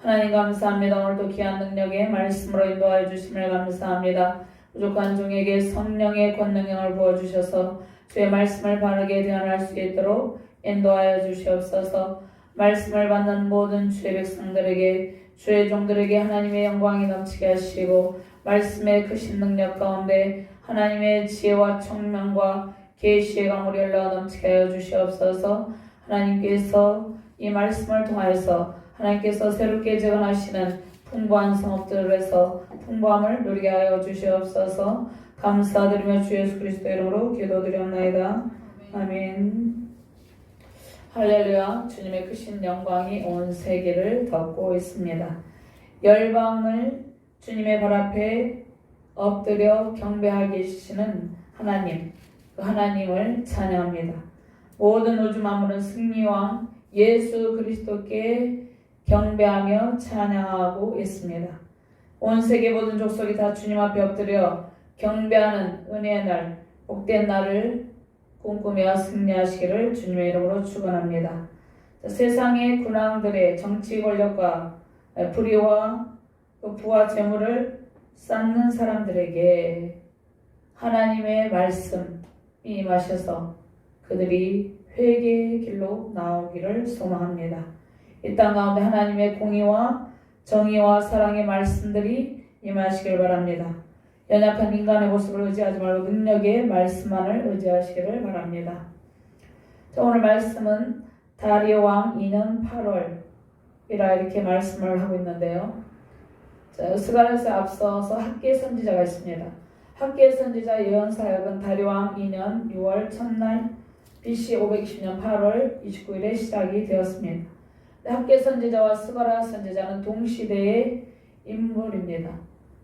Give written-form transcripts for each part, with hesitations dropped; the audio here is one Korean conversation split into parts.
하나님 감사합니다. 오늘도 귀한 능력의 말씀으로 인도하여 주심을 감사합니다. 부족한 종에게 성령의 권능을 부어주셔서 주의 말씀을 바르게 대언할 수 있도록 인도하여 주시옵소서. 말씀을 받는 모든 주의 백성들에게, 주의 종들에게 하나님의 영광이 넘치게 하시고, 말씀의 크신 능력 가운데 하나님의 지혜와 총명과 계시의 강물이 흘러 넘치게 하여 주시옵소서. 하나님께서 이 말씀을 통하여서 하나님께서 새롭게 재건하시는 풍부한 성업들에서 풍부함을 누리게 하여 주시옵소서. 감사드리며 주 예수 그리스도 이름으로 기도드리옵나이다. 아멘. 할렐루야. 주님의 크신 영광이 온 세계를 덮고 있습니다. 열방을 주님의 발 앞에 엎드려 경배하게 계시는 하나님, 그 하나님을 찬양합니다. 모든 우주 만물은 승리왕 예수 그리스도께 경배하며 찬양하고 있습니다. 온 세계 모든 족속이 다 주님 앞에 엎드려 경배하는 은혜의 날, 복된 날을 꿈꾸며 승리하시기를 주님의 이름으로 축원합니다. 세상의 군왕들의 정치 권력과 불의와 부와 재물을 쌓는 사람들에게 하나님의 말씀이 임하셔서 그들이 회개의 길로 나오기를 소망합니다. 이 땅 가운데 하나님의 공의와 정의와 사랑의 말씀들이 임하시길 바랍니다. 연약한 인간의 모습을 의지하지 말고 능력의 말씀만을 의지하시기를 바랍니다. 자, 오늘 말씀은 다리오 왕 2년 8월이라 이렇게 말씀을 하고 있는데요. 자, 스가랴서에 앞서서 학계 선지자가 있습니다. 학계 선지자 예언 사역은 다리오 왕 2년 6월 첫날 BC 520년 8월 29일에 시작이 되었습니다. 학계 선지자와 스가랴 선지자는 동시대의 인물입니다.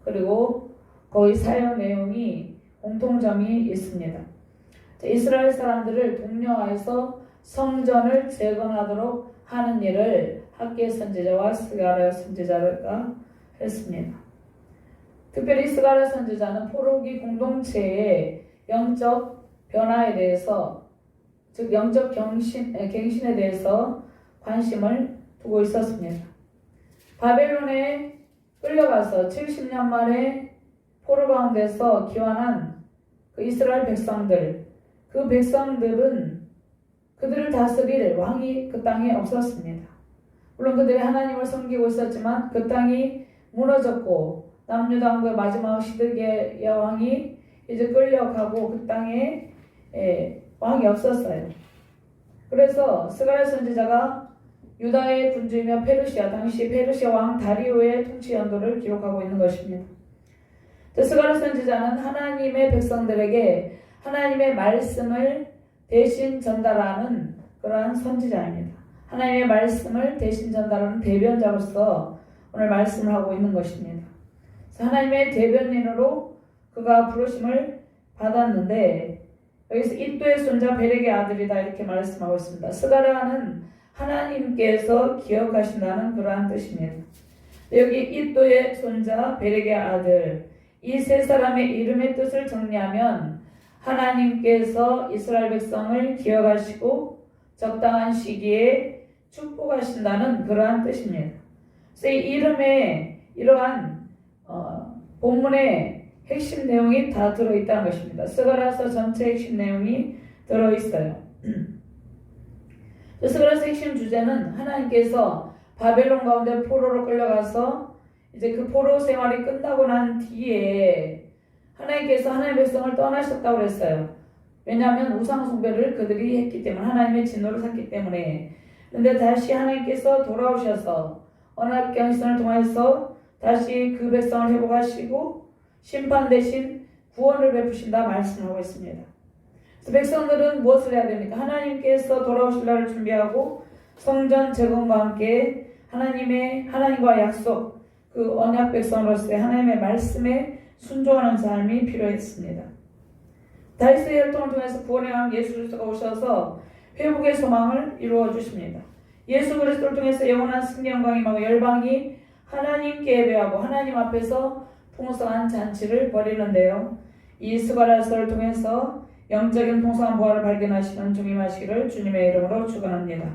그리고 거의 사역 내용이 공통점이 있습니다. 이스라엘 사람들을 독려하여서 성전을 재건하도록 하는 일을 학계 선지자와 스가랴 선지자가 했습니다. 특별히 스가랴 선지자는 포로기 공동체의 영적 변화에 대해서, 즉 영적 갱신에 대해서 관심을 두고 있었습니다. 바벨론에 끌려가서 70년 만에 포로 가운데서 귀환한 그 이스라엘 백성들, 그 백성들은 그들을 다스릴 왕이 그 땅에 없었습니다. 물론 그들이 하나님을 섬기고 있었지만 그 땅이 무너졌고 남유다왕국의 마지막 시드기야 왕이 이제 끌려가고 그 땅에 왕이 없었어요. 그래서 스가랴 선지자가 유다의 군주이며 페르시아, 당시 페르시아 왕 다리오의 통치 연도를 기록하고 있는 것입니다. 스가랴 선지자는 하나님의 백성들에게 하나님의 말씀을 대신 전달하는 그러한 선지자입니다. 하나님의 말씀을 대신 전달하는 대변자로서 오늘 말씀을 하고 있는 것입니다. 하나님의 대변인으로 그가 부르심을 받았는데, 여기서 이또의 손자 베렉의 아들이다 이렇게 말씀하고 있습니다. 스가랴는 하나님께서 기억하신다는 그러한 뜻입니다. 여기 이또의 손자 베렉의 아들, 이 세 사람의 이름의 뜻을 정리하면 하나님께서 이스라엘 백성을 기억하시고 적당한 시기에 축복하신다는 그러한 뜻입니다. 그래서 이 이름에 이러한 본문의 핵심 내용이 다 들어있다는 것입니다. 스가랴서 전체 핵심 내용이 들어있어요. 스가랴서 핵심 주제는 하나님께서 바벨론 가운데 포로로 끌려가서 이제 그 포로 생활이 끝나고 난 뒤에 하나님께서 하나님의 백성을 떠나셨다고 그랬어요. 왜냐하면 우상 숭배를 그들이 했기 때문에, 하나님의 진노를 샀기 때문에. 그런데 다시 하나님께서 돌아오셔서 언약갱신을 통해서 다시 그 백성을 회복하시고 심판 대신 구원을 베푸신다 말씀하고 있습니다. 그래서 백성들은 무엇을 해야 됩니까? 하나님께서 돌아오실 날을 준비하고 성전 재건과 함께 하나님과 약속, 그 언약 백성으로서의 하나님의 말씀에 순종하는 삶이 필요했습니다. 다윗의 혈통을 통해서 구원의 왕 예수 그리스도가 오셔서 회복의 소망을 이루어 주십니다. 예수 그리스도를 통해서 영원한 승리 영광이 임하고 열방이 하나님께 예배하고 하나님 앞에서 풍성한 잔치를 벌이는데요. 이 스가랴서를 통해서 영적인 풍성한 부활을 발견하시는 주님 하시기를 주님의 이름으로 축원합니다.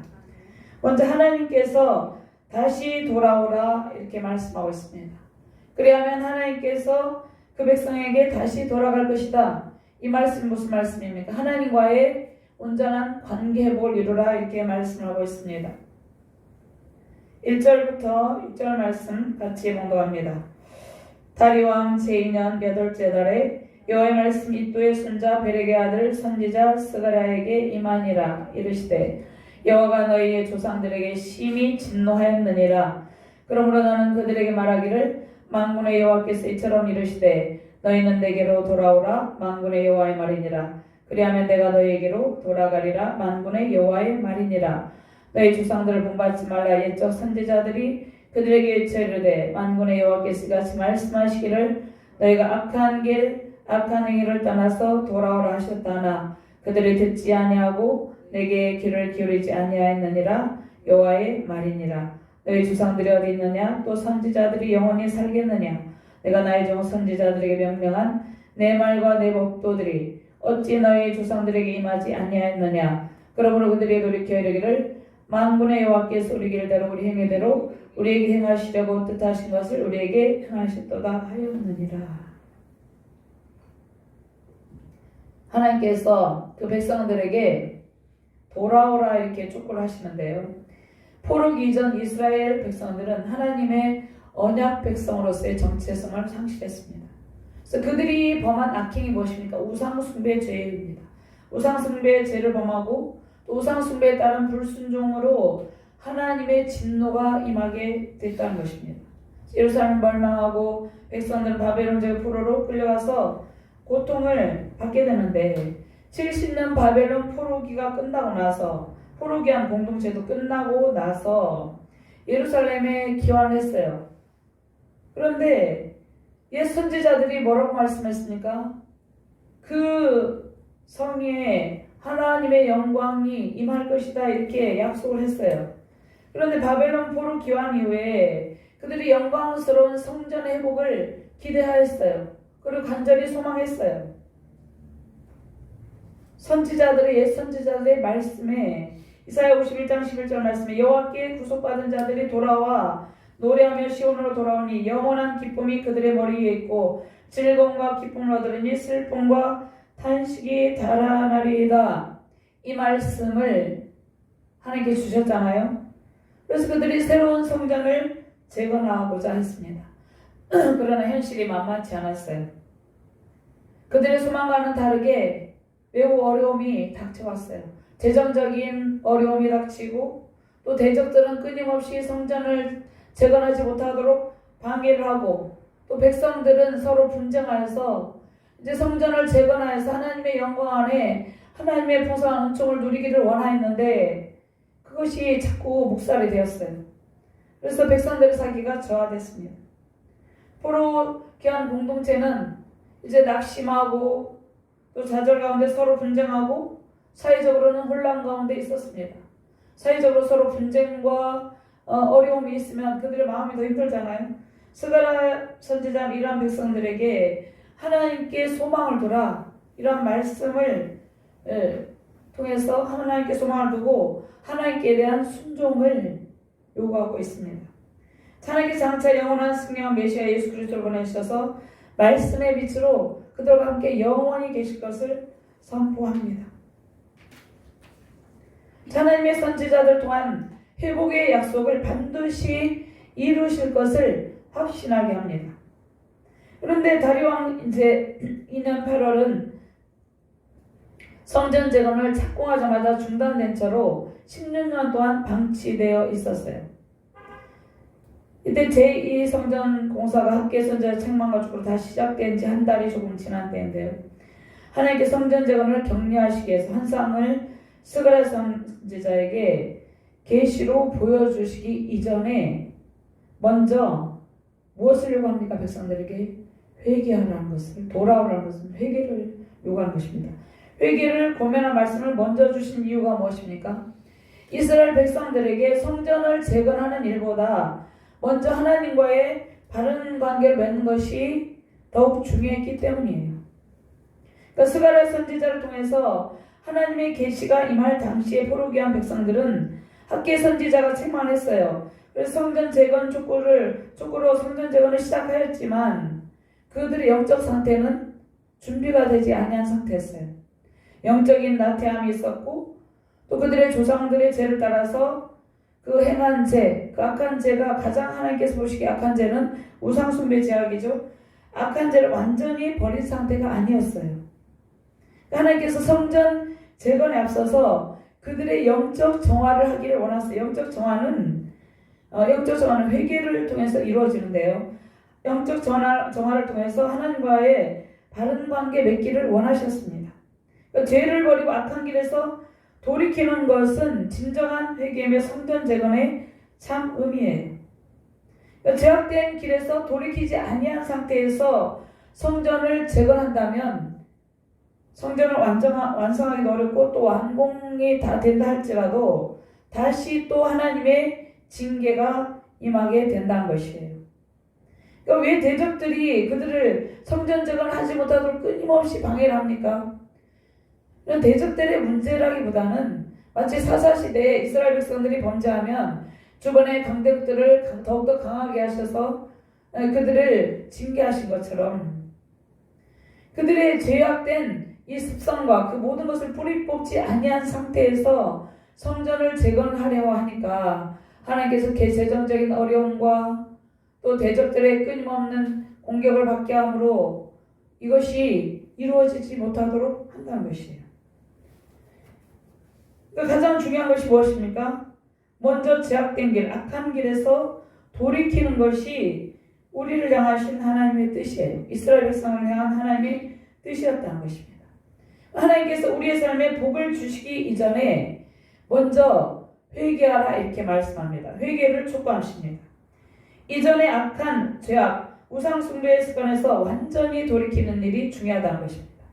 먼저 하나님께서 다시 돌아오라 이렇게 말씀하고 있습니다. 그리하면 하나님께서 그 백성에게 다시 돌아갈 것이다. 이 말씀이 무슨 말씀입니까? 하나님과의 온전한 관계 회복을 이루라 이렇게 말씀하고 있습니다. 1절부터 6절 말씀 같이 봉독합니다. 다리왕 제2년 8째 달에 여호와의 말씀이 이또의 손자 베렉의 아들 선지자 스가랴에게 임하니라. 이르시되 여호와가 너희의 조상들에게 심히 진노하였느니라. 그러므로 너는 그들에게 말하기를 만군의 여호와께서 이처럼 이르시되 너희는 내게로 돌아오라. 만군의 여호와의 말이니라. 그리하면 내가 너희에게로 돌아가리라. 만군의 여호와의 말이니라. 너희 조상들을 본받지 말라. 옛적 선지자들이 그들에게 외쳐 이르되 만군의 여호와께서 이같이 말씀하시기를 너희가 악한 길 악한 행위를 떠나서 돌아오라 하셨다나 그들이 듣지 아니하고 내게 귀를 기울이지 아니하였느니라. 여호와의 말이니라. 너희 조상들이 어디 있느냐? 또 선지자들이 영원히 살겠느냐? 내가 나의 종 선지자들에게 명령한 내 말과 내 법도들이 어찌 너희 조상들에게 임하지 아니하였느냐? 그러므로 그들이 돌이켜 이르기를 만군의 여호와께서 우리 길대로 우리 행위대로 우리에게 행하시려고 뜻하신 것을 우리에게 행하셨도다 하였느니라. 하나님께서 그 백성들에게 돌아오라 이렇게 촉구를 하시는데요. 포로기 이전 이스라엘 백성들은 하나님의 언약 백성으로서의 정체성을 상실했습니다. 그래서 그들이 범한 악행이 무엇입니까? 우상숭배 죄입니다. 우상숭배의 죄를 범하고 또 우상숭배에 따른 불순종으로 하나님의 진노가 임하게 됐다는 것입니다. 예루살렘 멸망하고 백성들은 바벨론 제 포로로 끌려가서 고통을 받게 되는데 70년 바벨론 포로기가 끝나고 나서 포로기한 공동체도 끝나고 나서 예루살렘에 귀환을 했어요. 그런데 옛 선지자들이 뭐라고 말씀했습니까? 그 성에 하나님의 영광이 임할 것이다 이렇게 약속을 했어요. 그런데 바벨론 포로 귀환 이후에 그들이 영광스러운 성전의 회복을 기대하였어요. 그리고 간절히 소망했어요. 선지자들의 옛 선지자들의 말씀에 이사야 51장 11절 말씀에 여호와께 구속받은 자들이 돌아와 노래하며 시온으로 돌아오니 영원한 기쁨이 그들의 머리 위에 있고 즐거움과 기쁨을 얻으리니 슬픔과 탄식이 달아나리이다. 이 말씀을 하나님께 주셨잖아요. 그래서 그들이 새로운 성전을 재건하고자 했습니다. 그러나 현실이 만만치 않았어요. 그들의 소망과는 다르게 매우 어려움이 닥쳐왔어요. 재정적인 어려움이 닥치고 또 대적들은 끊임없이 성전을 재건하지 못하도록 방해를 하고 또 백성들은 서로 분쟁하여서 이제 성전을 재건하여서 하나님의 영광 안에 하나님의 풍성한 은총을 누리기를 원하였는데 그것이 자꾸 묵살이 되었어요. 그래서 백성들의 사기가 저하됐습니다. 포로 귀한 공동체는 이제 낙심하고 또 좌절 가운데 서로 분쟁하고 사회적으로는 혼란 가운데 있었습니다. 사회적으로 서로 분쟁과 어려움이 있으면 그들의 마음이 더 힘들잖아요. 스가랴 선지자는 이러한 백성들에게 하나님께 소망을 두라 이런 말씀을 통해서 하나님께 소망을 두고 하나님께 대한 순종을 요구하고 있습니다. 하나님께 장차 영원한 승리한 메시아 예수 그리스도를 보내주셔서 말씀의 빛으로 그들과 함께 영원히 계실 것을 선포합니다. 하나님의 선지자들 또한 회복의 약속을 반드시 이루실 것을 확신하게 합니다. 그런데 다리왕 이제 2년 8월은 성전 재건을 착공하자마자 중단된 채로 16년 동안 방치되어 있었어요. 이때 제2 성전 공사가 학계 선지자 책망과 축으로 다시 시작된 지 한 달이 조금 지난 때인데요. 하나님께 성전 재건을 격려하시기 위해서 환상을 스가랴 선지자에게 계시로 보여주시기 이전에 먼저 무엇을 요구합니까? 백성들에게 회개하라는 것을, 돌아오라는 것은 회개를 요구하는 것입니다. 회개를 고면한 말씀을 먼저 주신 이유가 무엇입니까? 이스라엘 백성들에게 성전을 재건하는 일보다 먼저 하나님과의 바른 관계를 맺는 것이 더욱 중요했기 때문이에요. 그러니까 스가랴 선지자를 통해서 하나님의 계시가 임할 당시에 포로기한 백성들은 학계 선지자가 책망했어요. 그래서 성전 재건 촉구로 성전 재건을 시작하였지만 그들의 영적 상태는 준비가 되지 아니한 상태였어요. 영적인 나태함이 있었고 또 그들의 조상들의 죄를 따라서 그 행한 죄, 그 악한 죄가 가장 하나님께서 보시기에 악한 죄는 우상숭배 죄악이죠. 악한 죄를 완전히 버린 상태가 아니었어요. 하나님께서 성전 재건에 앞서서 그들의 영적 정화를 하기를 원하셨어요. 영적 정화는 회개를 통해서 이루어지는데요. 영적 정화를 통해서 하나님과의 바른 관계 맺기를 원하셨습니다. 그러니까 죄를 버리고 악한 길에서 돌이키는 것은 진정한 회개며 성전 재건의 참 의미예요. 그러니까 죄악된 길에서 돌이키지 아니한 상태에서 성전을 재건한다면 성전을 완성하기 어렵고 또 완공이 다 된다 할지라도 다시 또 하나님의 징계가 임하게 된다는 것이에요. 그러니까 왜 대적들이 그들을 성전 재건하지 못하도록 끊임없이 방해를 합니까? 이런 대적들의 문제라기보다는 마치 사사시대에 이스라엘 백성들이 범죄하면 주변의 강대국들을 더욱더 강하게 하셔서 그들을 징계하신 것처럼 그들의 죄악된 이 습성과 그 모든 것을 뿌리 뽑지 아니한 상태에서 성전을 재건하려 하니까 하나님께서 재정적인 어려움과 또 대적들의 끊임없는 공격을 받게 함으로 이것이 이루어지지 못하도록 한다는 것이에요. 가장 중요한 것이 무엇입니까? 먼저 죄악된 길, 악한 길에서 돌이키는 것이 우리를 향하신 하나님의 뜻이에요. 이스라엘 백성을 향한 하나님의 뜻이었다는 것입니다. 하나님께서 우리의 삶에 복을 주시기 이전에 먼저 회개하라 이렇게 말씀합니다. 회개를 촉구하십니다. 이전에 악한 죄악, 우상숭배의 습관에서 완전히 돌이키는 일이 중요하다는 것입니다.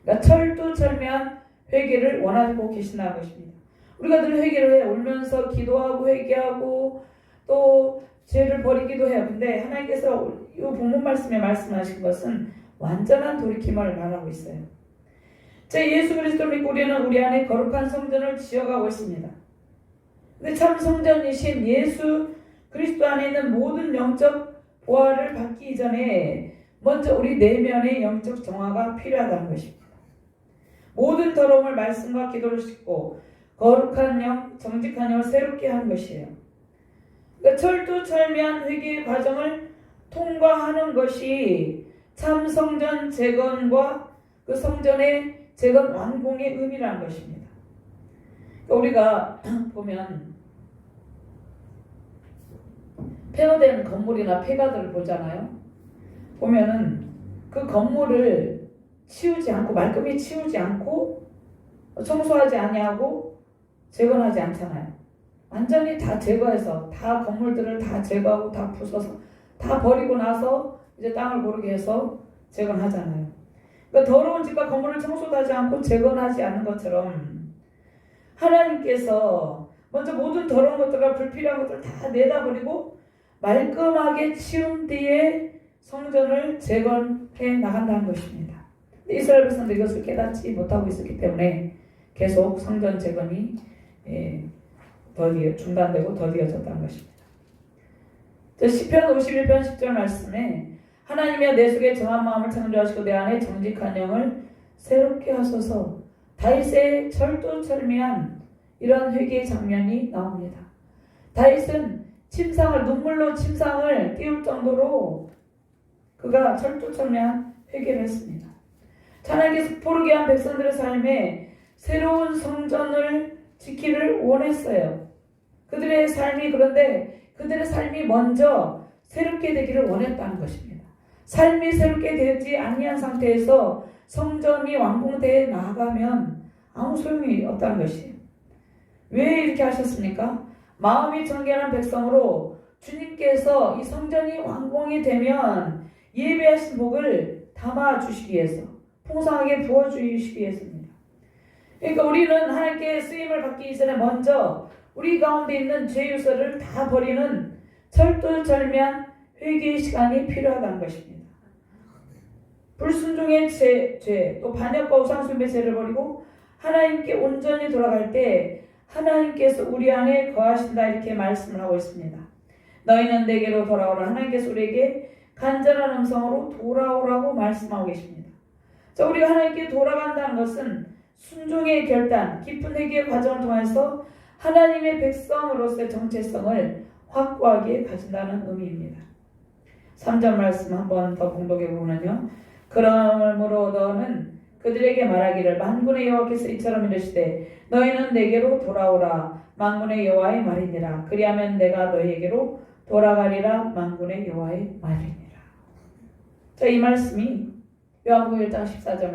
그러니까 철두철미한 회개를 원하고 계신다는 것입니다. 우리가 늘 회개를 해요. 울면서 기도하고 회개하고 또 죄를 버리기도 해요. 근데 하나님께서 이 본문 말씀에 말씀하신 것은 완전한 돌이킴을 말하고 있어요. 예수 그리스도를 믿고 우리는 우리 안에 거룩한 성전을 지어가고 있습니다. 근데 참 성전이신 예수 그리스도 안에 있는 모든 영적 보화를 받기 이전에 먼저 우리 내면의 영적 정화가 필요하다는 것입니다. 모든 더러움을 말씀과 기도를 싣고 거룩한 영, 정직한 영을 새롭게 하는 것이에요. 그러니까 철두철미한 회개의 과정을 통과하는 것이 참 성전 재건과 그 성전의 재건 완공의 의미라는 것입니다. 그러니까 우리가 보면 폐허된 건물이나 폐가들을 보잖아요. 보면은 그 건물을 치우지 않고 말끔히 치우지 않고 청소하지 아니하고 재건하지 않잖아요. 완전히 다 제거해서 다 건물들을 다 제거하고 다 부숴서 다 버리고 나서 이제 땅을 고르게 해서 재건하잖아요. 그러니까 더러운 집과 건물을 청소도 하지 않고 재건하지 않는 것처럼 하나님께서 먼저 모든 더러운 것들과 불필요한 것들을 다 내다버리고 말끔하게 치운 뒤에 성전을 재건해 나간다는 것입니다. 이스라엘 백성들이 이것을 깨닫지 못하고 있었기 때문에 계속 성전 재건이 중단되고 더디어졌다는 것입니다. 시편 51편 10절 말씀에 하나님이여 내 속에 정한 마음을 창조하시고 내 안에 정직한 영을 새롭게 하소서. 다윗의 철두철미한 이런 회개의 장면이 나옵니다. 다윗은 눈물로 침상을 띄울 정도로 그가 철두철미한 회개를 했습니다. 하나님께서 포르게 한 백성들의 삶에 새로운 성전을 지키를 원했어요. 그들의 삶이 먼저 새롭게 되기를 원했다는 것입니다. 삶이 새롭게 되지 아니한 상태에서 성전이 완공되어 나아가면 아무 소용이 없다는 것이에요. 왜 이렇게 하셨습니까? 마음이 정결한 백성으로 주님께서 이 성전이 완공이 되면 예배하신 복을 담아주시기 위해서, 풍성하게 부어주시기 위해서입니다. 그러니까 우리는 하나님께 쓰임을 받기 이전에 먼저 우리 가운데 있는 죄 요소를 다 버리는 철두철미한 회개의 시간이 필요하다는 것입니다. 불순종의 죄, 또 반역과 우상숭배 죄를 버리고 하나님께 온전히 돌아갈 때 하나님께서 우리 안에 거하신다 이렇게 말씀을 하고 있습니다. 너희는 내게로 돌아오라. 하나님께서 우리에게 간절한 음성으로 돌아오라고 말씀하고 계십니다. 자, 우리가 하나님께 돌아간다는 것은 순종의 결단, 깊은 회개의 과정을 통해서 하나님의 백성으로서의 정체성을 확고하게 가진다는 의미입니다. 3절 말씀 한 번 더 봉독해 보면요. 그러므로 너는 그들에게 말하기를 만군의 여호와께서 이처럼 이르시되 너희는 내게로 돌아오라. 만군의 여호와의 말이니라. 그리하면 내가 너희에게로 돌아가리라. 만군의 여호와의 말이니라. 자, 이 말씀이 요한복음 1장 14절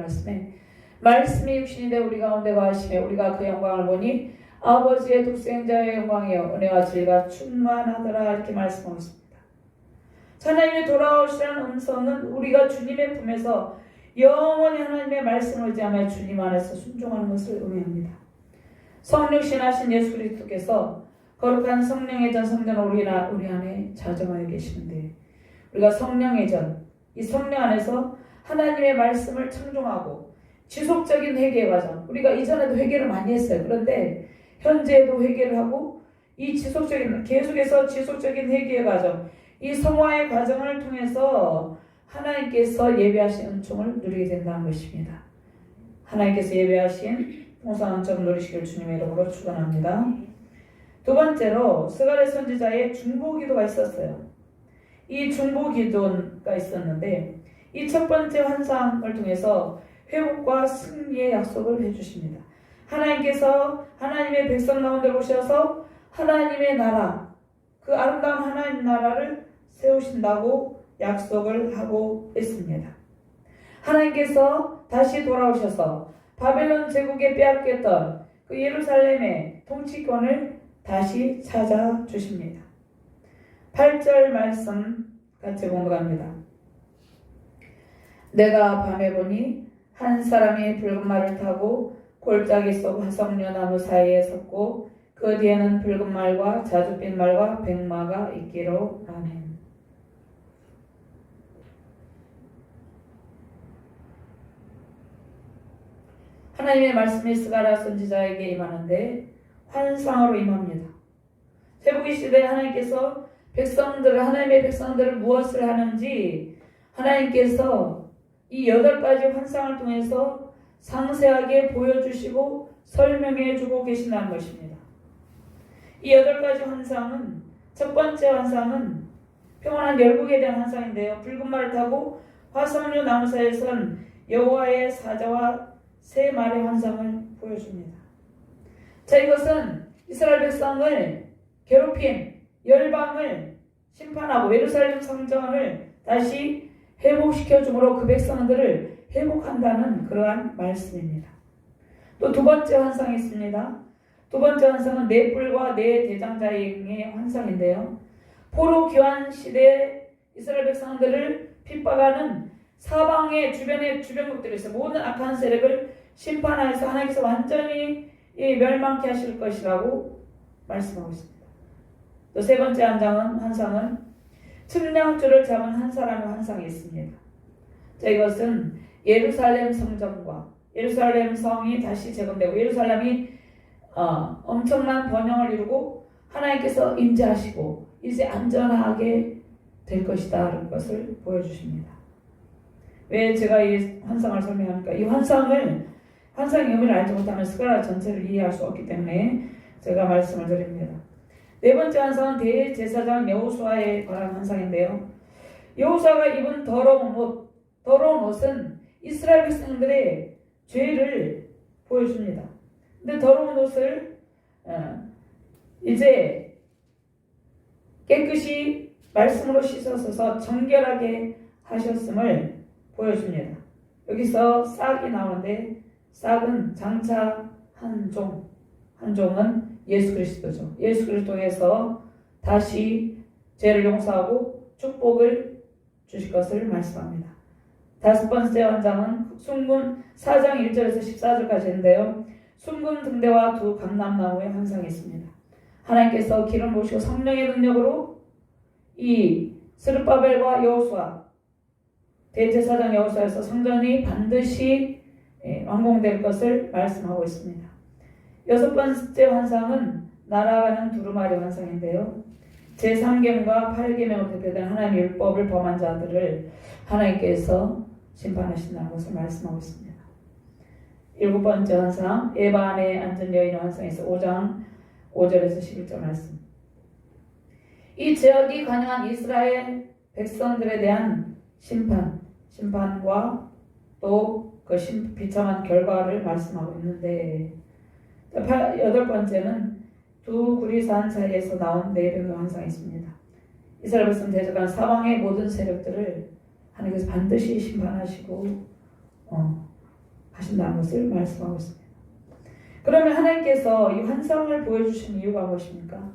말씀이 육신이 되어 우리 가운데 거하시며 우리가 그 영광을 보니 아버지의 독생자의 영광이여 은혜와 진리가 충만하더라 이렇게 말씀하고 있습니다. 하나님의 돌아오시라는 음성은 우리가 주님의 품에서 영원히 하나님의 말씀을 의지하며 주님 안에서 순종하는 것을 의미합니다. 성령 신하신 예수 그리스도께서 거룩한 성령의 전 성전을 우리 안에 자정하여 계시는데 우리가 성령의 전, 이 성령 안에서 하나님의 말씀을 청종하고 지속적인 회개 과정, 우리가 이전에도 회개를 많이 했어요. 그런데 현재에도 회개를 하고 이 계속해서 지속적인 회개의 과정, 이 성화의 과정을 통해서 하나님께서 예배하신 은총을 누리게 된다는 것입니다. 하나님께서 예배하신 풍성한 은총을 누리시길 주님의 이름으로 축원합니다. 두 번째로 스가랴 선지자의 중보기도가 있었어요. 이 중보기도가 있었는데 이 첫 번째 환상을 통해서 회복과 승리의 약속을 해주십니다. 하나님께서 하나님의 백성 가운데 오셔서 하나님의 나라, 그 아름다운 하나님 나라를 세우신다고 약속을 하고 있습니다. 하나님께서 다시 돌아오셔서 바벨론 제국에 빼앗겼던 그 예루살렘의 통치권을 다시 찾아주십니다. 8절 말씀 같이 공부합니다. 내가 밤에 보니 한 사람이 붉은 말을 타고 골짜기 속 화석류 나무 사이에 섰고 그 뒤에는 붉은 말과 자줏빛 말과 백마가 있기로. 아멘. 하나님의 말씀이 스가랴 선지자에게 임하는데 환상으로 임합니다. 회복의 시대에 하나님께서 하나님의 백성들을 무엇을 하는지 하나님께서 이 8가지 환상을 통해서 상세하게 보여주시고 설명해주고 계신다는 것입니다. 이 8가지 환상은, 첫 번째 환상은 평온한 열국에 대한 환상인데요. 붉은 말을 타고 화석류 나무 사이에 선 여호와의 사자와 새 말의 환상을 보여줍니다. 자, 이것은 이스라엘 백성을 괴롭힌 열방을 심판하고 예루살렘 성전을 다시 회복시켜 주므로 그 백성들을 회복한다는 그러한 말씀입니다. 또 두 번째 환상이 있습니다. 두 번째 환상은 네 뿔과 네 대장자의 환상인데요. 포로 교환 시대에 이스라엘 백성들을 핍박하는 사방의 주변국들이 있어요. 모든 악한 세력을 심판하여서 하나님께서 완전히 멸망케 하실 것이라고 말씀하고 있습니다. 또 세 번째 환상은 측량줄을 잡은 한 사람의 환상이 있습니다. 자, 이것은 예루살렘 성전과 예루살렘 성이 다시 재건되고 예루살렘이 엄청난 번영을 이루고 하나님께서 임재하시고 이제 안전하게 될 것이다 라는 것을 보여주십니다. 왜 제가 이 환상을 설명합니까? 이 환상의 의미를 알지 못하면 스가랴 전체를 이해할 수 없기 때문에 제가 말씀을 드립니다. 네 번째 환상은 대제사장 여호수아에 관한 환상인데요. 여호수아가 입은 더러운 옷은 이스라엘 백성들의 죄를 보여줍니다. 근데 더러운 옷을 이제 깨끗이 말씀으로 씻어서 정결하게 하셨음을 보여줍니다. 여기서 싹이 나오는데 싹은 장차 한 종은 예수 그리스도죠. 예수 그리스도에서 다시 죄를 용서하고 축복을 주실 것을 말씀합니다. 다섯 번째 환상은 순금 4장 1절에서 14절까지인데요. 순금 등대와 두 감람나무의 환상이 있습니다. 하나님께서 기름 부으시고 성령의 능력으로 이 스룹바벨과 여호수아 대제사장 여호수아에서 성전이 반드시 완공될 것을 말씀하고 있습니다. 여섯 번째 환상은 날아가는 두루마리 환상인데요. 제3계명과 8계명으로 대표된 하나님의 율법을 범한 자들을 하나님께서 심판하신다는 것을 말씀하고 있습니다. 일곱 번째 환상, 에바 안에 앉은 여인의 환상에서 5장 5절에서 11절 말씀. 이 죄악이 가능한 이스라엘 백성들에 대한 심판과 또 그 비참한 결과를 말씀하고 있는데, 여덟 번째는 두 구리산 사이에서 나온 네 병의 환상이 있습니다. 이스라엘 백성 대적한 사방의 모든 세력들을 하나님께서 반드시 심판하시고 하신다는 것을 말씀하고 있습니다. 그러면 하나님께서 이 환상을 보여주신 이유가 무엇입니까?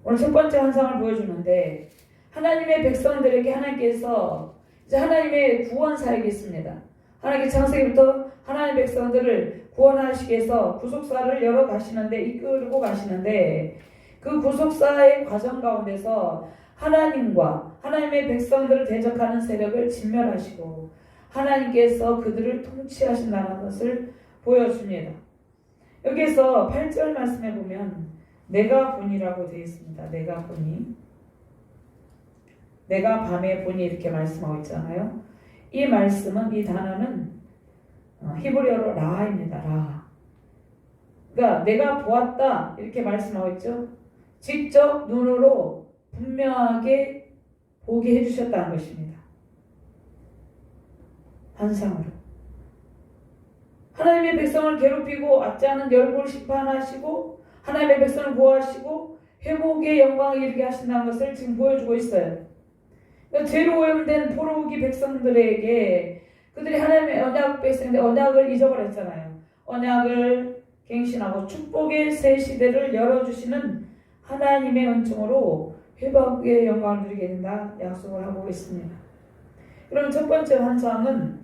오늘 첫 번째 환상을 보여주는데, 하나님의 백성들에게 하나님께서 이제 하나님의 구원 사역이 있습니다. 하나님께서 창세기부터 하나님의 백성들을 구원하시기 위해서 구속사를 열어 가시는데, 이끌고 가시는데, 그 구속사의 과정 가운데서 하나님과 하나님의 백성들을 대적하는 세력을 진멸하시고 하나님께서 그들을 통치하신다는 것을 보여줍니다. 여기에서 8절 말씀에 보면 내가 본이라고 되어 있습니다. 내가 본이, 내가 밤의 본이 이렇게 말씀하고 있잖아요. 이 말씀은, 이 단어는 히브리어로 라입니다. 라. 그러니까 내가 보았다 이렇게 말씀하고 있죠. 직접 눈으로 분명하게 보게 해주셨다는 것입니다. 환상으로. 하나님의 백성을 괴롭히고 압제하는 열골 심판하시고 하나님의 백성을 보호하시고 회복의 영광을 이르게 하신다는 것을 지금 보여주고 있어요. 죄로 오염된 포로기 백성들에게, 그들이 하나님의 언약 백성인데 언약을 잊어버렸잖아요. 언약을 갱신하고 축복의 새 시대를 열어주시는 하나님의 은총으로 회복의 영광을 누리게 된다 약속을 하고 있습니다. 그럼 첫 번째 환상은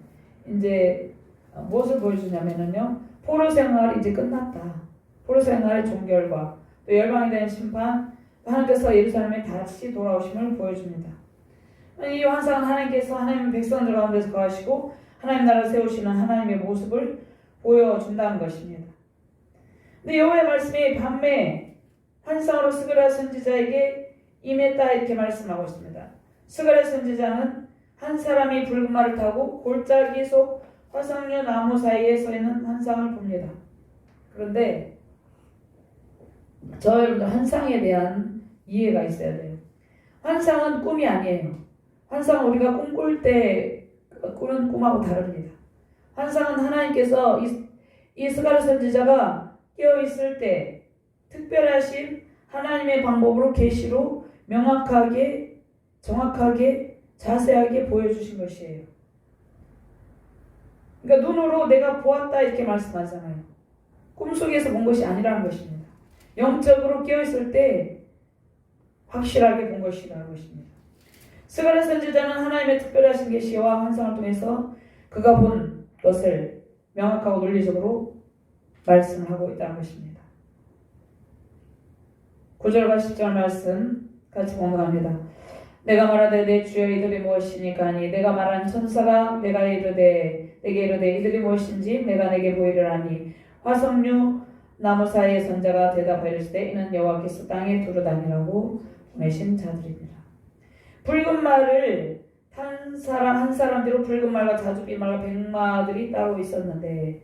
이제 무엇을 보여주냐면요, 포로 생활이 이제 끝났다. 포로 생활의 종결과 또 열방에 대한 심판, 하나님께서 예루살렘에 다시 돌아오심을 보여줍니다. 이 환상은 하나님께서 하나님의 백성들 가운데서 거하시고 하나님 나라를 세우시는 하나님의 모습을 보여준다는 것입니다. 근데 여호와의 말씀이 밤에 환상으로 스가랴 선지자에게 임했다 이렇게 말씀하고 있습니다. 스가랴 선지자는 한 사람이 붉은 말을 타고 골짜기 속 화석류 나무 사이에 서 있는 환상을 봅니다. 그런데 여러분들 환상에 대한 이해가 있어야 돼요. 환상은 꿈이 아니에요. 환상은 우리가 꿈꿀 때 꾸는 꿈하고 다릅니다. 환상은 하나님께서 이 스가랴 선지자가 깨어있을 때 특별하신 하나님의 방법으로 계시로 명확하게, 정확하게, 자세하게 보여주신 것이에요. 그러니까 눈으로 내가 보았다 이렇게 말씀하잖아요. 꿈속에서 본 것이 아니라는 것입니다. 영적으로 깨어있을 때 확실하게 본 것이라는 것입니다. 스가랴 선지자는 하나님의 특별하신 계시와 환상을 통해서 그가 본 것을 명확하고 논리적으로 말씀을 하고 있다는 것입니다. 9절과 10절 말씀 같이 공부합니다. 내가 말하되 내 주여 이들이 무엇이니까 하니 내가 말한 천사가 내게 이르되 이들이 무엇인지 내가 내게 보이리라니 화석류 나무 사이의 선자가 대답하였을 이는 여호와께서 땅에 두루 다니라고 보내신 자들입니다. 붉은 말을 탄 사람 한 사람대로 붉은 말과 자주빛 말과 백마들이 따로 있었는데,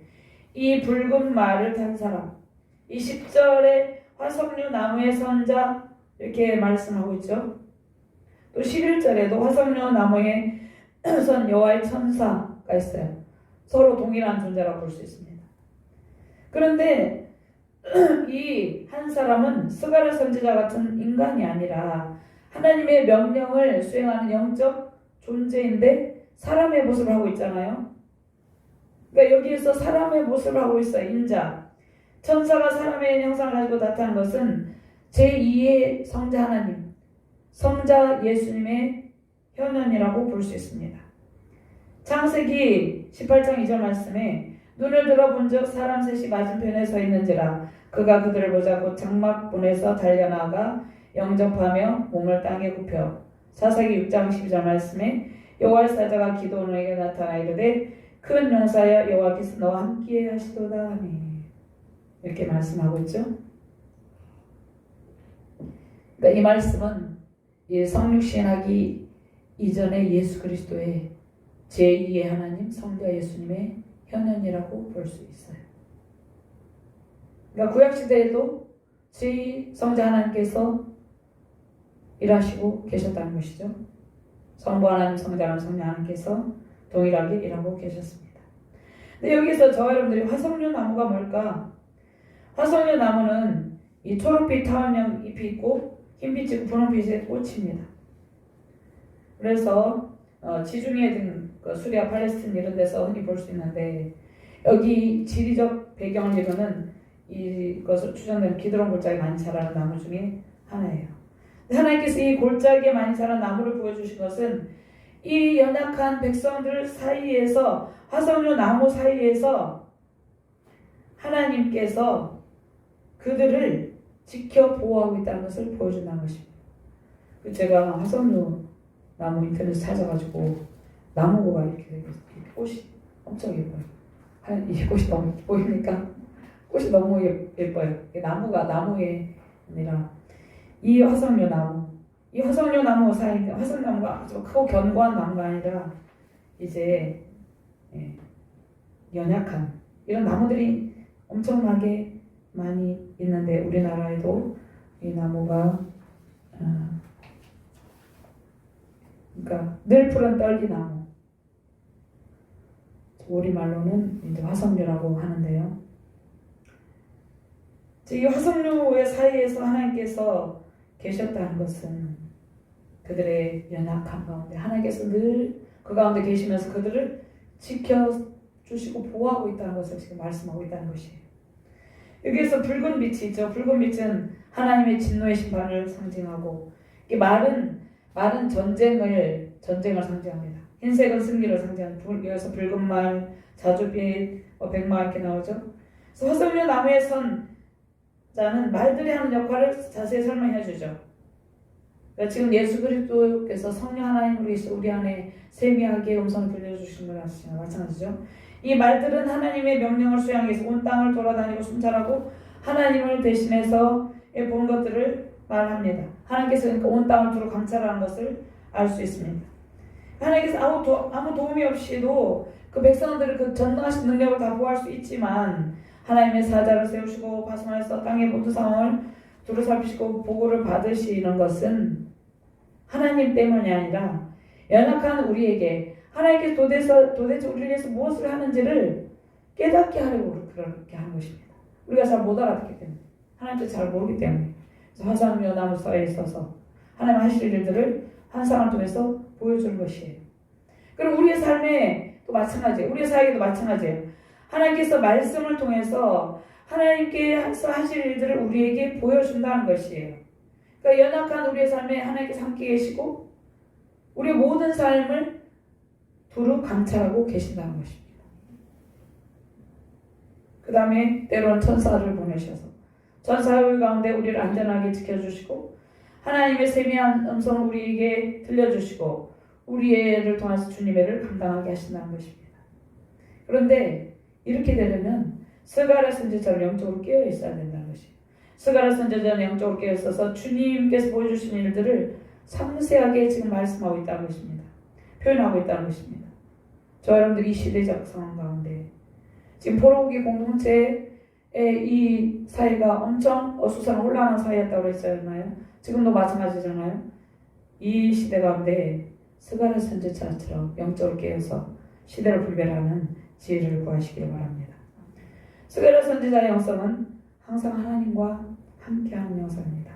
이 붉은 말을 탄 사람, 이 10절에 화석류 나무의 선자 이렇게 말씀하고 있죠. 또 11절에도 화석류 나무의 선 여호와의 천사가 있어요. 서로 동일한 존재라고 볼 수 있습니다. 그런데 이 한 사람은 스가랴 선지자 같은 인간이 아니라 하나님의 명령을 수행하는 영적 존재인데 사람의 모습을 하고 있잖아요. 그러니까 여기에서 사람의 모습을 하고 있어요. 인자. 천사가 사람의 형상을 가지고 나타난 것은 제2의 성자 하나님, 성자 예수님의 현현이라고 볼 수 있습니다. 창세기 18장 2절 말씀에 눈을 들어본 적 사람 셋이 맞은편에 서 있는지라 그가 그들을 보자 곧 장막문에서 달려나가 영접하며 몸을 땅에 굽혀. 사사기 6장 12절 말씀에 여호와의 사자가 기드온에게 나타나 이르되 큰 용사여 여호와께서 너와 함께 하시도다 하니. 이렇게 말씀하고 있죠. 그러니까 이 말씀은 이 성육 시행하기 이전에 예수 그리스도의 제2의 하나님 성자 예수님의 현현이라고 볼 수 있어요. 그러니까 구약시대에도 제2 성자 하나님께서 일하시고 계셨다는 것이죠. 성부 하나님, 성자 하나님, 성령 하나님께서 동일하게 일하고 계셨습니다. 근데 여기서 저와 여러분들이 화석류 나무가 뭘까? 화석류 나무는 이 초록빛 타원형 잎이 있고 흰빛이 있고 분홍빛의 꽃입니다. 그래서 지중해 등 수리아, 팔레스틴 이런 데서 흔히 볼 수 있는데 여기 지리적 배경을 이루는 이것을 추정되는 기드론 골짜기 많이 자라는 나무 중에 하나예요. 하나님께서 이 골짜기에 많이 자란 나무를 보여주신 것은 이 연약한 백성들 사이에서 화석류 나무 사이에서 하나님께서 그들을 지켜 보호하고 있다는 것을 보여준다는 것입니다. 제가 화석류 나무 인터넷에 찾아가지고 나무가 이렇게 꽃이 엄청 예뻐요. 이 꽃이 너무 보이니까 꽃이 너무 예뻐요. 나무가 나무에 아니라 이 화석류 나무, 이 화석류 나무 사이, 화석나무가 아주 크고 견고한 나무가 아니라 이제 연약한 이런 나무들이 엄청나게 많이 있는데 우리나라에도 이 나무가 그러니까 늘 푸른 떨기나무, 우리말로는 이제 화석류라고 하는데요. 이 화석류의 사이에서 하나님께서 계셨다는 것은 그들의 연약한 가운데 하나님께서 늘 그 가운데 계시면서 그들을 지켜주시고 보호하고 있다는 것을 지금 말씀하고 있다는 것이에요. 여기에서 붉은 빛이 있죠. 붉은 빛은 하나님의 진노의 심판을 상징하고 마른 전쟁을 상징합니다. 흰색은 승리를 상징합니다. 여기서 붉은 말, 자주빛, 백마 이렇게 나오죠. 그래서 화석류 나무에 선 자는 말들이 하는 역할을 자세히 설명해 주죠. 그러니까 지금 예수 그리스도께서 성령 하나님으로 우리 안에 세미하게 음성을 들려주신 거랑 마찬가지죠. 이 말들은 하나님의 명령을 수행해서 온 땅을 돌아다니고 순찰하고 하나님을 대신해서 본 것들을 말합니다. 하나님께서 그러니까 온 땅을 두루 감찰하는 것을 알 수 있습니다. 하나님께서 아무 도움이 없이도 그 백성들을 그 전능하신 능력을 다 보호할 수 있지만 하나님의 사자를 세우시고 파송해서 땅의 모든 상황을 두루 살피시고 보고를 받으시는 것은 하나님 때문이 아니라 연약한 우리에게 하나님께서 도대체 우리를 위해서 무엇을 하는지를 깨닫게 하려고 그렇게 하는 것입니다. 우리가 잘 못 알아듣기 때문에, 하나님도 잘 모르기 때문에. 그래서 화석류 나무 사이에 있어서 하나님 하실 일들을 환상을 통해서 보여주는 것이에요. 그럼 우리의 삶에 또 마찬가지예요. 우리의 사역에도 마찬가지예요. 하나님께서 말씀을 통해서 하나님께서 하실 일들을 우리에게 보여준다는 것이에요. 그러니까 연약한 우리의 삶에 하나님께서 함께 계시고 우리의 모든 삶을 두루 감찰하고 계신다는 것입니다. 그 다음에 때로는 천사를 보내셔서 천사의 가운데 우리를 안전하게 지켜주시고 하나님의 세미한 음성을 우리에게 들려주시고 우리를 통해서 주님의 일을 감당하게 하신다는 것입니다. 그런데 이렇게 되려면 스가랴 선지자를 영적으로 깨어 있어야 된다는 것이에요. 스가랴 선지자는 영적으로 깨어 있어서 주님께서 보여주신 일들을 상세하게 지금 말씀하고 있다는 것입니다. 표현하고 있다는 것입니다. 저 여러분들이 이 시대적 상황 가운데 지금 포로기 공동체의 이 사회가 엄청 어수선한 혼란한 사회였다고 했잖아요. 지금도 마찬가지잖아요. 이 시대 가운데 스가랴 선지자처럼 영적으로 깨어서 시대를 분별하는 지혜를 구하시기를 바랍니다. 스가랴 선지자의 영성은 항상 하나님과 함께하는 영성입니다.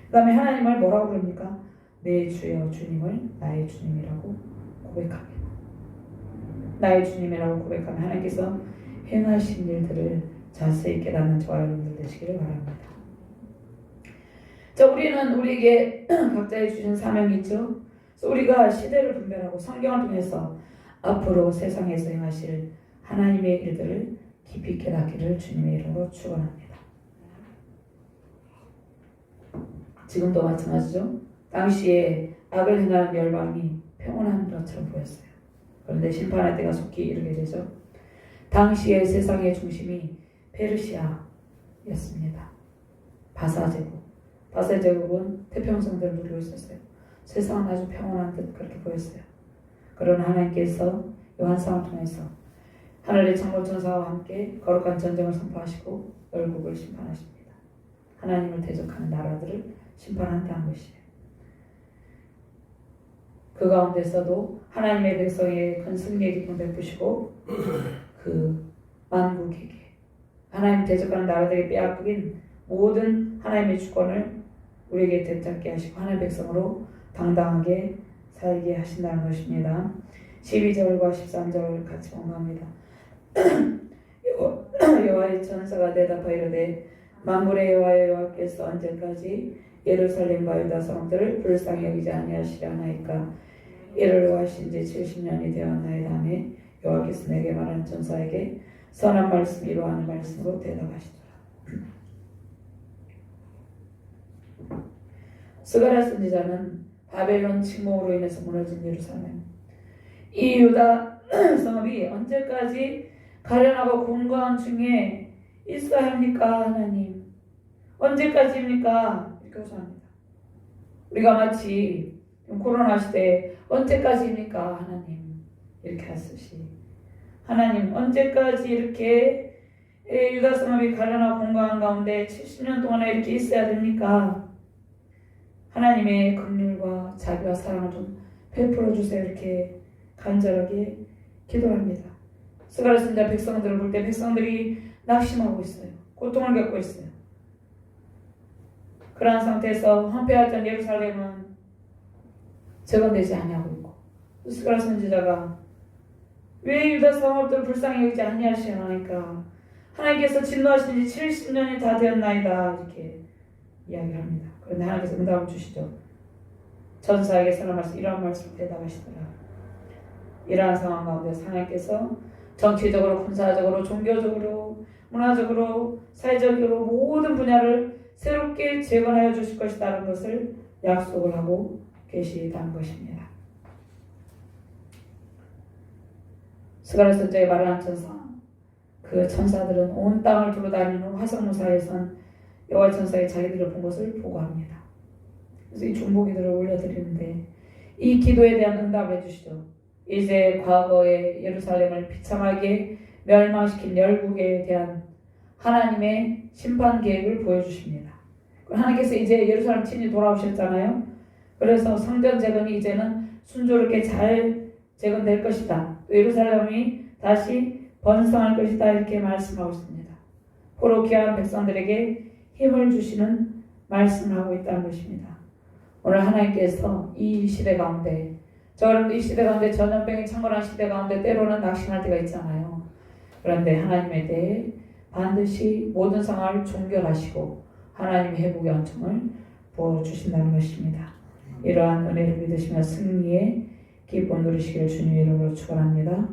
그 다음에 하나님을 뭐라고 부릅니까? 내 주여 주님을 나의 주님이라고 고백합니다. 나의 주님이라고 고백하면 하나님께서 행하신 일들을 자세히 깨닫는 저와 여러분들 되시기를 바랍니다. 자, 우리는 우리에게 각자의 주신 사명이 있죠. 그래서 우리가 시대를 분별하고 성경을 통해서 앞으로 세상에서 행하실 하나님의 일들을 깊이 깨닫기를 주님의 이름으로 축원합니다. 지금도 마찬가지죠. 당시에 악을 행하는 열방이 평온한 것처럼 보였어요. 그런데 심판의 때가 속히 이르게 되죠. 당시의 세상의 중심이 페르시아, 제국이었습니다. 바사 제국. 바사 제국은 태평성대를 누리고 있었어요. 세상은 아주 평온한 듯 그렇게 보였어요. 그러나 하나님께서 요한상을 통해서 하늘의 창조천사와 함께 거룩한 전쟁을 선포하시고 열국을 심판하십니다. 하나님을 대적하는 나라들을 심판한다는 것이에요. 그 가운데서도 하나님의 백성에게 큰 승리의 기쁨을 베푸시고 그 만국에게 하나님 대적하는 나라들에게 빼앗긴 모든 하나님의 주권을 우리에게 되찾게 하시고 하나님의 백성으로 당당하게 살게 하신다는 것입니다. 12절과 13절 같이 공부합니다. 여호와의 천사가 대답하여 이르되 만군의 여호와께서 언제까지 예루살렘과 유다 성들을 불쌍히 여기지 아니하시려 하나이까. 이를 하신 지 70년이 되었나이다 하며 여호와께서 내게 말한 천사에게 선한 말씀 이루하는 말씀으로 대답하시더라. 스가랴 선지자는 바벨론 침공으로 인해서 무너진 예루살렘, 이 유다 성읍이 언제까지 가련하고 공고한 중에 있어야 합니까? 하나님, 언제까지입니까? 이렇게 호소합니다. 우리가 마치 코로나 시대에 언제까지입니까? 하나님, 이렇게 하듯이 하나님, 언제까지 이렇게 유다 성읍이 가련하고 공고한 가운데 70년 동안에 이렇게 있어야 됩니까? 하나님의 긍휼과 자비와 사랑을 좀 베풀어 주세요. 이렇게 간절하게 기도합니다. 스가랴 선지자 백성들을 볼 때 백성들이 낙심하고 있어요. 고통을 겪고 있어요. 그러한 상태에서 황폐하던 예루살렘은 재건되지 아니하고 있고, 스가랴 선지자가 왜 유다 성읍들을 불쌍히 여기지 아니하시나니까 하나님께서 진노하신 지 70년이 다 되었나이다 이렇게 이야기를 합니다. 그런데 하나님께서 응답을 주시죠. 전사에게 선한 말씀, 이러한 말씀을 대답하시더라. 이러한 상황 가운데 하나님께서 정치적으로, 군사적으로, 종교적으로, 문화적으로, 사회적으로 모든 분야를 새롭게 재건하여 주실 것이라는 것을 약속을 하고 계시다는 것입니다. 스가랴 선지자의 말하는 천사, 그 천사들은 온 땅을 두루다니는 화성무사에선 여호와 천사의 자기들을 본 것을 보고합니다. 그래서 이 중보기도를 올려드리는데 이 기도에 대한 응답을 해주시죠. 이제 과거의 예루살렘을 비참하게 멸망시킨 열국에 대한 하나님의 심판 계획을 보여주십니다. 하나님께서 이제 예루살렘 친히 돌아오셨잖아요. 그래서 성전 재건이 이제는 순조롭게 잘 재건될 것이다. 또 예루살렘이 다시 번성할 것이다 이렇게 말씀하고 있습니다. 포로 귀한 백성들에게 힘을 주시는 말씀을 하고 있다는 것입니다. 오늘 하나님께서 이 시대 가운데, 저는 이 시대 가운데 전염병이 창궐한 시대 가운데 때로는 낙심할 때가 있잖아요. 그런데 하나님에 대해 반드시 모든 상황을 종결하시고 하나님의 회복의 은총을 부어주신다는 것입니다. 이러한 은혜를 믿으시며 승리의 기쁨 누리시길 주님의 이름으로 축원합니다.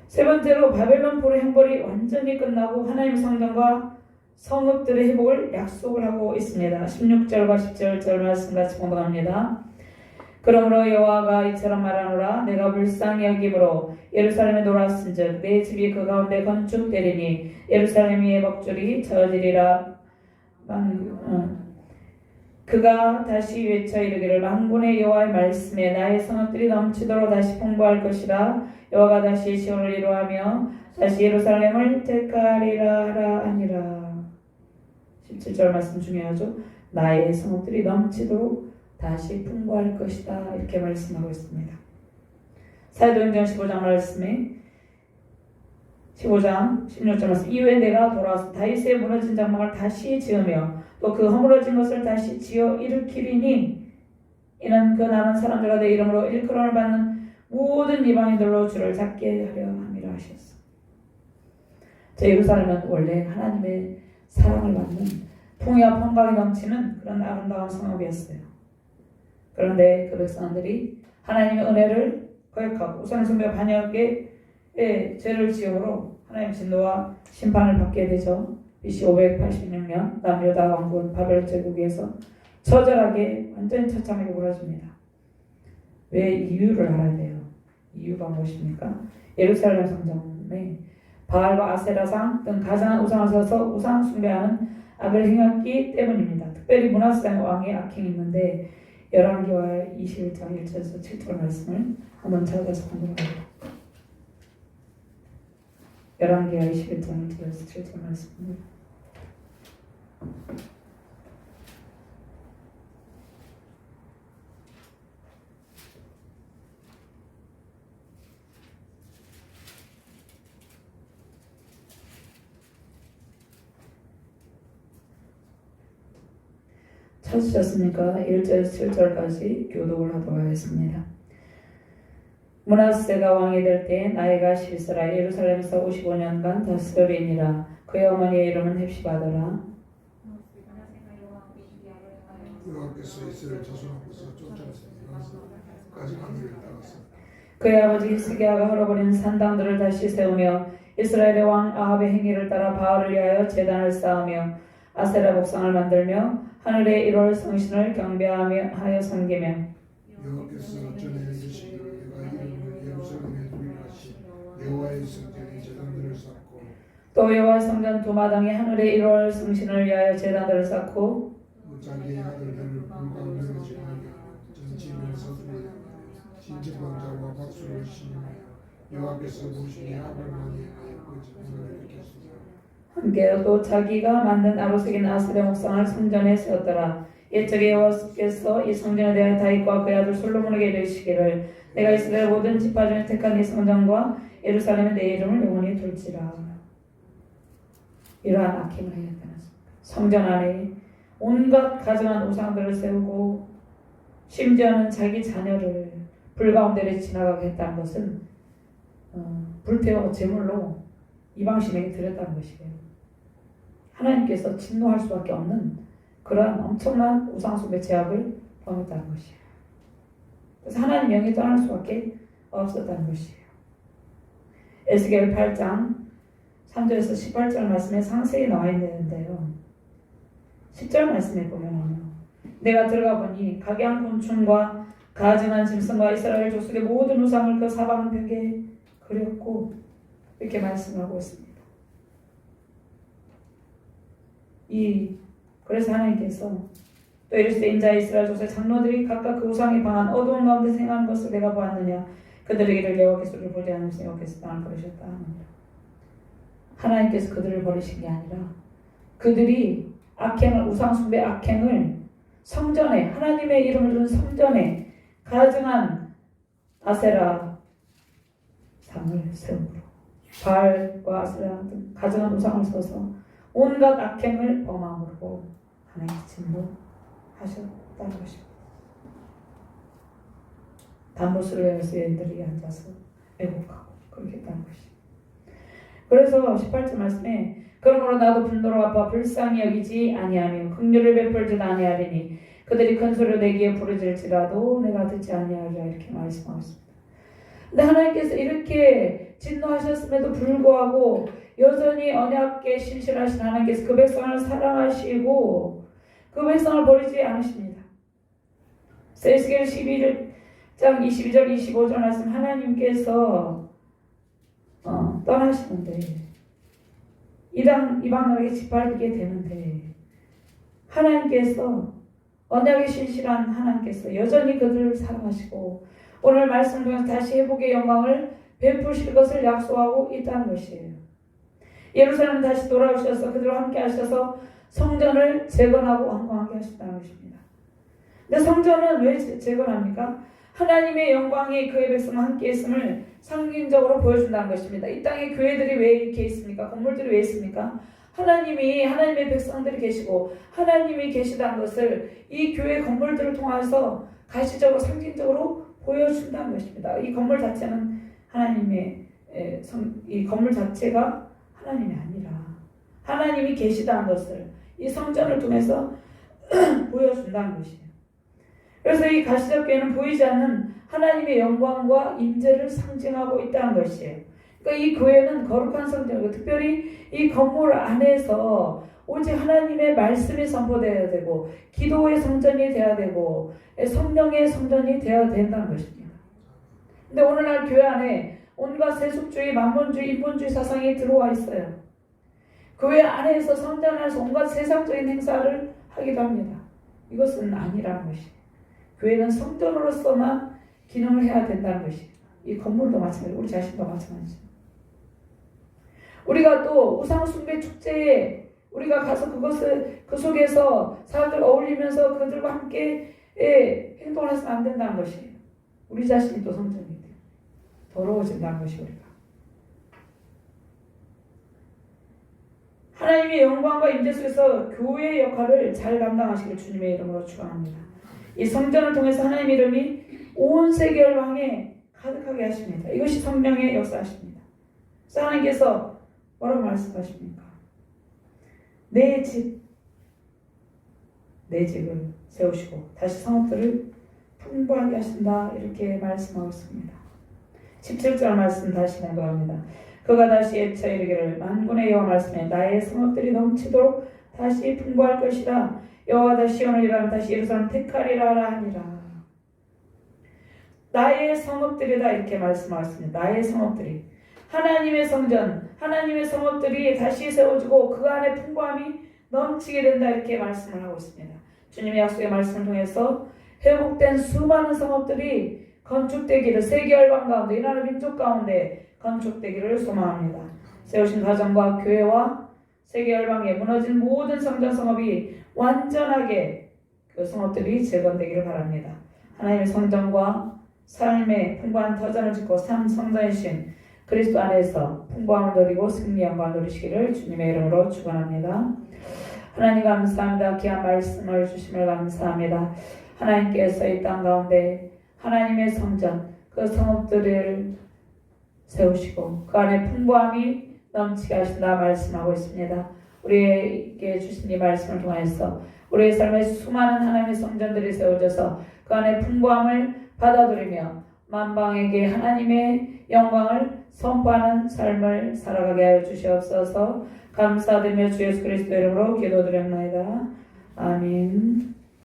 세 번째로 바벨론 포로 형벌이 완전히 끝나고 하나님의 성전과 성읍들의 회복을 약속을 하고 있습니다. 16절과 17절 말씀 같이 공부합니다. 그러므로 여호와가 이처럼 말하노라. 내가 불쌍히 여김으로 예루살렘에 돌아왔은즉 내 집이 그 가운데 건축되리니 예루살렘 위에 먹줄이 저지리라. 그가 다시 외쳐 이르기를 만군의 여호와의 말씀에 나의 성읍들이 넘치도록 다시 풍부할 것이라. 여호와가 다시 시온을 이루하며 다시 예루살렘을 택하리라 하라 아니라. 17절 말씀 중요하죠. 나의 성읍들이 넘치도록 다시 풍부할 것이다 이렇게 말씀하고 있습니다. 사도행전 15장 말씀에 15장 16절 말씀, 이후에 내가 돌아와서 다윗의 무너진 장막을 다시 지으며 또 그 허물어진 것을 다시 지어 일으키리니 이는 그 남은 사람들과 내 이름으로 일컬음을 받는 모든 이방인들로 주를 찾게 하려 함이라 하셨어. 저 예루살렘은 원래 하나님의 사랑을 받는 풍요와 평강이 넘치는 그런 아름다운 성읍이었어요. 그런데 그 백성들이 하나님의 은혜를 거역하고 우상숭배 반역에 죄를 지음으로 하나님의 진노와 심판을 받게 되죠. BC 586년 남유다 왕국 바벨 제국에서 처절하게 완전히 처참하게 무너집니다. 왜 이유를 알아야 돼요. 이유가 무엇입니까? 예루살렘 성전에 바알과 아세라상 등 가장한 우상을 세워서 우상 숭배하는 악을 행했기 때문입니다. 특별히 므낫세 왕의 악행이 있는데 열왕기와 21장 1절에서 7절 말씀을 한번 찾아서 공부합니다. 열왕기와 21장 1절에서 7절 말씀을 찾으셨습니까? 1절에서 7절까지 교독을 하도록 하겠습니다. 므낫세가 왕이 될 때 나이가 11세라 예루살렘에서 55년간 다스리니라. 그의 어머니의 이름은 헵시바더라. 여호와께서 이스라엘 자손 앞에서 쫓아내시면서까지 하늘을 따랐습니다. 그의 아버지 히스기야가 헐어버린 산당들을 다시 세우며 이스라엘의 왕 아합의 행위를 따라 바알을 위하여 제단을 쌓으며 아세라 목상을 만들며 하늘의 1월 성신을 경배하여 섬기며 여호와께서 전에 이르시기를 내가 이름을 예루살렘에 두리라 하시 여호와의 성전에 제단들을 쌓고 또 여호와의 성전 두 마당에 하늘의 1월 성신을 위하여 제단들을 쌓고 자기의 아들들을 불과 멸하지 말게 하며 전치며 서두르게 하며 신청방자와 박수를 신음하여 여호와께서 보시니 악을 많이 행하여 그 증거를 일으켰으며 함께 또 자기가 만든 아로색인 아세라 목상을 성전에 세웠더라. 옛적에 여호와께서 이 성전에 대하여 다윗과 그의 아들 솔로몬에게 이르시기를 내가 이스라엘 모든 지파 중에 택한 이 성전과 예루살렘에 내 이름을 영원히 둘지라. 이러한 악행을 하였다는 성전 안에 온갖 가증한 우상들을 세우고 심지어는 자기 자녀를 불 가운데를 지나가게 했다는 것은 불태워 제물로 이방신에게 드렸다는 것이에요. 하나님께서 진노할 수밖에 없는 그러한 엄청난 우상숭배 죄악을 범했다는 것이에요. 그래서 하나님 영이 떠날 수밖에 없었다는 것이에요. 에스겔 8장 3절에서 18절 말씀에 상세히 나와 있는데요. 10절 말씀에 보면요, 내가 들어가 보니 각양 곤충과 가증한 짐승과 이스라엘 족속의 모든 우상을 그 사방벽에 그렸고 이렇게 말씀하고 있습니다. 그래서 하나님께서 또 이르시되 인자 이스라엘 족속의 장로들이 각각 그 우상에 방한 어두운 가운데 생하는 것을 내가 보았느냐 그들에게 이르기를 여호와께서 우리를 보지 않으시니 여호와께서 땅을 버리셨다 하느니라. 하나님께서 그들을 버리신 게 아니라 그들이 악행을 우상 숭배 악행을 성전에 하나님의 이름을 두는 성전에 가증한 아세라 상을 세움으로 바알과 아세라 등 가증한 우상을 써서 온갖 악행을 범함으로 하나님께서 진노하셨다는 것입니다. 담보스루에서 얘들이 앉아서 애곡하고 그렇게 했다는 것입니다. 그래서 18절 말씀에 그러므로 나도 분노로 아파 불쌍히 여기지 아니하며 긍휼을 베풀지 아니하리니 그들이 큰 소리로 내기에 부르짖을지라도 내가 듣지 아니하리라 이렇게 말씀하고 있습니다. 근데 하나님께서 이렇게 진노하셨음에도 불구하고 여전히 언약계 신실하신 하나님께서 그 백성을 사랑하시고 그 백성을 버리지 않으십니다. 에스겔 11장 22절 25절 말씀 하나님께서 떠나시는데 이방 나라에게 짓밟게 되는데 하나님께서 언약에 신실한 하나님께서 여전히 그들을 사랑하시고 오늘 말씀 중에서 다시 회복의 영광을 베푸실 것을 약속하고 있다는 것이에요. 예루살렘 다시 돌아오셔서 그들과 함께 하셔서 성전을 재건하고 완공하게 하셨다는 것입니다. 근데 성전은 왜 재건합니까? 하나님의 영광이 그의 백성과 함께 있음을 상징적으로 보여준다는 것입니다. 이 땅에 교회들이 왜 이렇게 있습니까? 건물들이 왜 있습니까? 하나님의 백성들이 계시고 하나님이 계시다는 것을 이 교회 건물들을 통해서 가시적으로 상징적으로 보여준다는 것입니다. 이 건물 자체는 이 건물 자체가 하나님이 아니라 하나님이 계시다는 것을 이 성전을 통해서 보여준다는 것이에요. 그래서 이 가시적 교회는 보이지 않는 하나님의 영광과 임재를 상징하고 있다는 것이에요. 그러니까 이 교회는 거룩한 성전이고 특별히 이 건물 안에서 오직 하나님의 말씀이 선포되어야 되고 기도의 성전이 되어야 되고 성령의 성전이 되어야 된다는 것입니다. 근데 오늘날 교회 안에 온갖 세속주의, 만본주의, 인본주의 사상이 들어와 있어요. 교회 안에서 성전 안에서 온갖 세상적인 행사를 하기도 합니다. 이것은 아니라는 것이. 교회는 성전으로서만 기능을 해야 된다는 것이. 이 건물도 마찬가지, 우리 자신도 마찬가지. 우리가 또 우상 숭배 축제에 우리가 가서 그 속에서 사람들 어울리면서 그들과 함께 행동을 해서는 안 된다는 것이. 우리 자신이 또 성전이 돼요. 더러워진다는 것이 우리가. 하나님의 영광과 임재 속에서 교회의 역할을 잘 감당하시길 주님의 이름으로 축원합니다. 이 성전을 통해서 하나님의 이름이 온 세계 열방에 가득하게 하십니다. 이것이 성령의 역사하십니다. 그래서 하나님께서 뭐라고 말씀하십니까? 내 집을 세우시고 다시 성읍들을 풍부하게 하신다, 이렇게 말씀하고 있습니다. 17절 말씀 다시 맹도합니다. 그가 다시 외쳐 이르기를 만군의 여호와 말씀에 나의 성읍들이 넘치도록 다시 풍부할 것이라. 여호와가 시온을 일하면 다시 예루살렘 택하리라 하니라. 나의 성읍들이다, 이렇게 말씀하셨습니다. 나의 성읍들이, 하나님의 성전, 하나님의 성읍들이 다시 세워지고 그 안에 풍부함이 넘치게 된다, 이렇게 말씀을 하고 있습니다. 주님의 약속의 말씀을 통해서 회복된 수많은 성읍들이 건축되기를, 세계 열방 가운데, 이 나라 민족 가운데 건축되기를 소망합니다. 세우신 가정과 교회와 세계 열방에 무너진 모든 성전 성읍이 완전하게 그 성읍들이 재건되기를 바랍니다. 하나님의 성전과 삶의 풍부한 터전을 짓고 참 성전이신 그리스도 안에서 풍부함을 누리고 승리 영광을 누리시기를 주님의 이름으로 축원합니다. 하나님 감사합니다. 귀한 말씀을 주심을 감사합니다. 하나님께서 이 땅 가운데 하나님의 성전, 그 성읍들을 세우시고 그 안에 풍부함이 넘치게 하신다 말씀하고 있습니다. 우리에게 주신 이 말씀을 통해서 우리의 삶에 수많은 하나님의 성전들이 세워져서 그 안에 풍부함을 받아들이며 만방에게 하나님의 영광을 선포하는 삶을 살아가게 하여 주시옵소서. 감사드리며 주 예수 그리스도 이름으로 기도드립니다. 아멘.